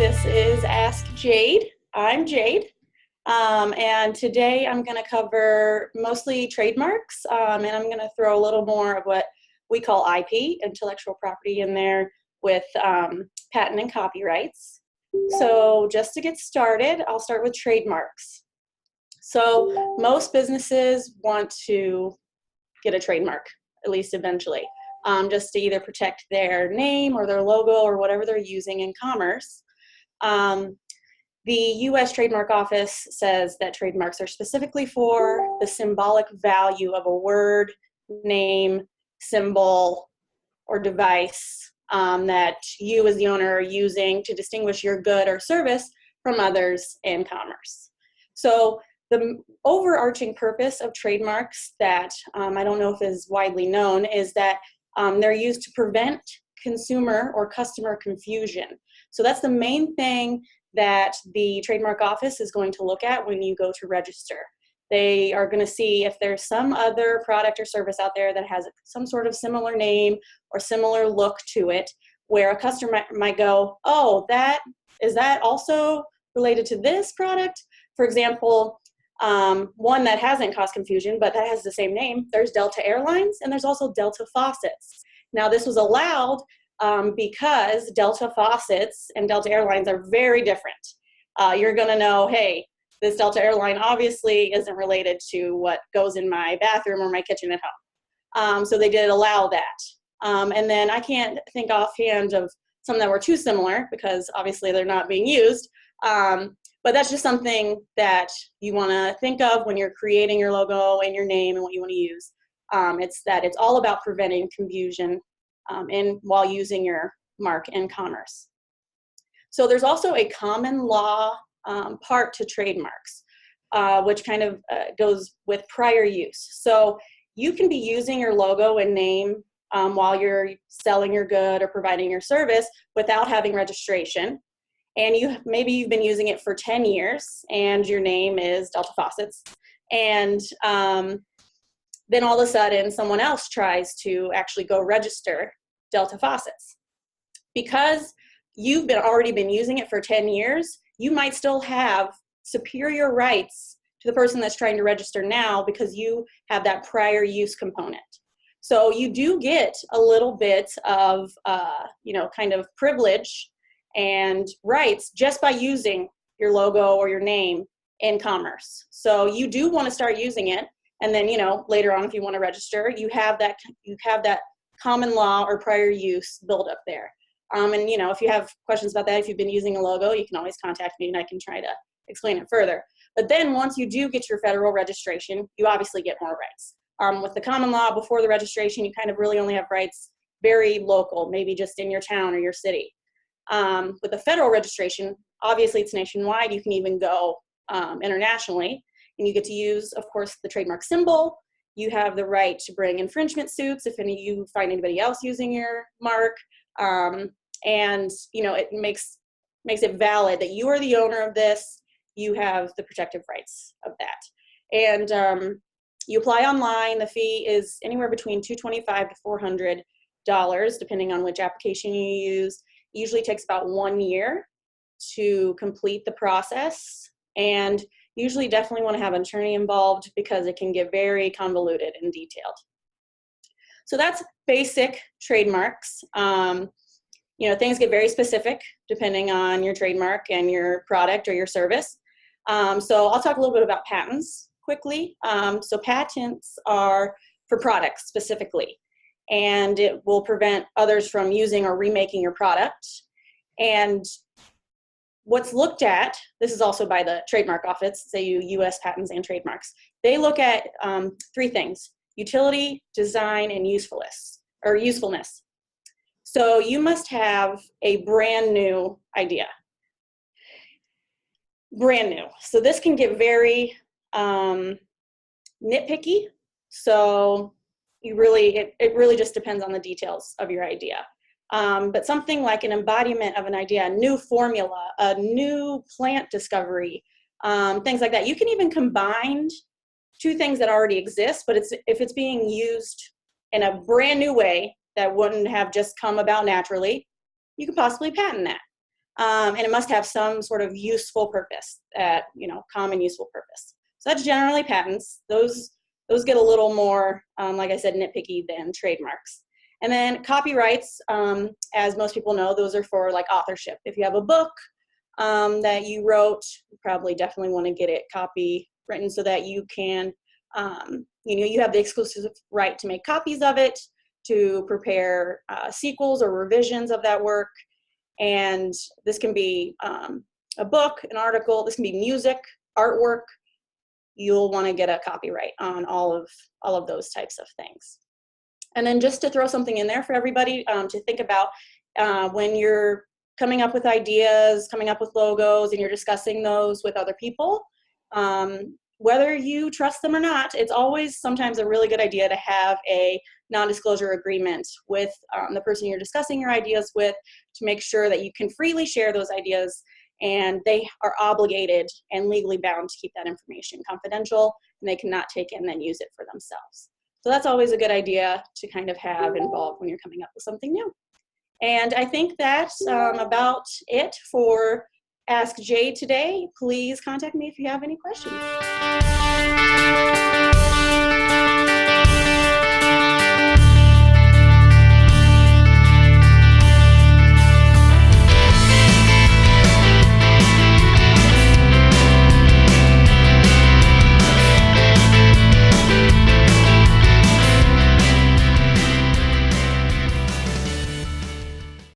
This is Ask Jade. I'm Jade, and today I'm going to cover mostly trademarks, and I'm going to throw a little more of what we call IP, intellectual property, in there with patent and copyrights. So just to get started, I'll start with trademarks. So most businesses want to get a trademark, at least eventually, just to either protect their name or their logo or whatever they're using in commerce. The U.S. Trademark Office says that trademarks are specifically for the symbolic value of a word, name, symbol, or device that you as the owner are using to distinguish your good or service from others in commerce. So the overarching purpose of trademarks that I don't know if is widely known is that they're used to prevent consumer or customer confusion. So that's the main thing that the Trademark Office is going to look at when you go to register. They are going to see if there's some other product or service out there that has some sort of similar name or similar look to it, where a customer might go, oh, is that also related to this product? For example, one that hasn't caused confusion, but that has the same name, there's Delta Airlines, and there's also Delta Faucets. Now, this was allowed because Delta Faucets and Delta Airlines are very different. You're going to know, hey, this Delta Airline obviously isn't related to what goes in my bathroom or my kitchen at home. So they did allow that. And then I can't think offhand of some that were too similar because obviously they're not being used. But that's just something that you want to think of when you're creating your logo and your name and what you want to use. It's all about preventing confusion while using your mark in commerce. So there's also a common law part to trademarks, which kind of goes with prior use. So you can be using your logo and name while you're selling your good or providing your service without having registration. And maybe you've been using it for 10 years and your name is Delta Faucets. And then all of a sudden someone else tries to actually go register Delta Faucets. Because you've already been using it for 10 years, you might still have superior rights to the person that's trying to register now because you have that prior use component. So you do get a little bit of, kind of privilege and rights just by using your logo or your name in commerce. So you do want to start using it, and then later on, if you want to register, you have that common law or prior use build up there. And if you have questions about that, if you've been using a logo, you can always contact me and I can try to explain it further. But then once you do get your federal registration, you obviously get more rights. With the common law before the registration, you kind of really only have rights very local, maybe just in your town or your city. With the federal registration, obviously it's nationwide. You can even go internationally, and you get to use, of course, the trademark symbol. You have the right to bring infringement suits if you find anybody else using your mark, and it makes it valid that you are the owner of this. You have the protective rights of that, and you apply online. The fee is anywhere between $225 to $400, depending on which application you use. Usually takes about 1 year to complete the process, and usually definitely want to have an attorney involved because it can get very convoluted and detailed. So that's basic trademarks. Things get very specific depending on your trademark and your product or your service. So I'll talk a little bit about patents quickly. So patents are for products specifically, and it will prevent others from using or remaking your product. And what's looked at, this is also by the Trademark Office, say U.S. Patents and Trademarks. They look at 3 things: utility, design, and usefulness. So you must have a brand new idea. Brand new. So this can get very nitpicky. So it really just depends on the details of your idea. But something like an embodiment of an idea, a new formula, a new plant discovery, things like that. You can even combine 2 things that already exist, but if it's being used in a brand new way that wouldn't have just come about naturally, you could possibly patent that. and it must have some sort of useful purpose, common useful purpose. So that's generally patents. Those get a little more, like I said, nitpicky than trademarks. And then copyrights, as most people know, those are for like authorship. If you have a book that you wrote, you probably definitely want to get it copywritten so that you can, you have the exclusive right to make copies of it, to prepare sequels or revisions of that work. And this can be a book, an article, this can be music, artwork. You'll want to get a copyright on all of those types of things. And then just to throw something in there for everybody to think about when you're coming up with ideas, coming up with logos, and you're discussing those with other people, whether you trust them or not, it's always sometimes a really good idea to have a non-disclosure agreement with the person you're discussing your ideas with, to make sure that you can freely share those ideas and they are obligated and legally bound to keep that information confidential, and they cannot take it and then use it for themselves. So that's always a good idea to kind of have involved when you're coming up with something new. And I think that's about it for Ask Jade today. Please contact me if you have any questions.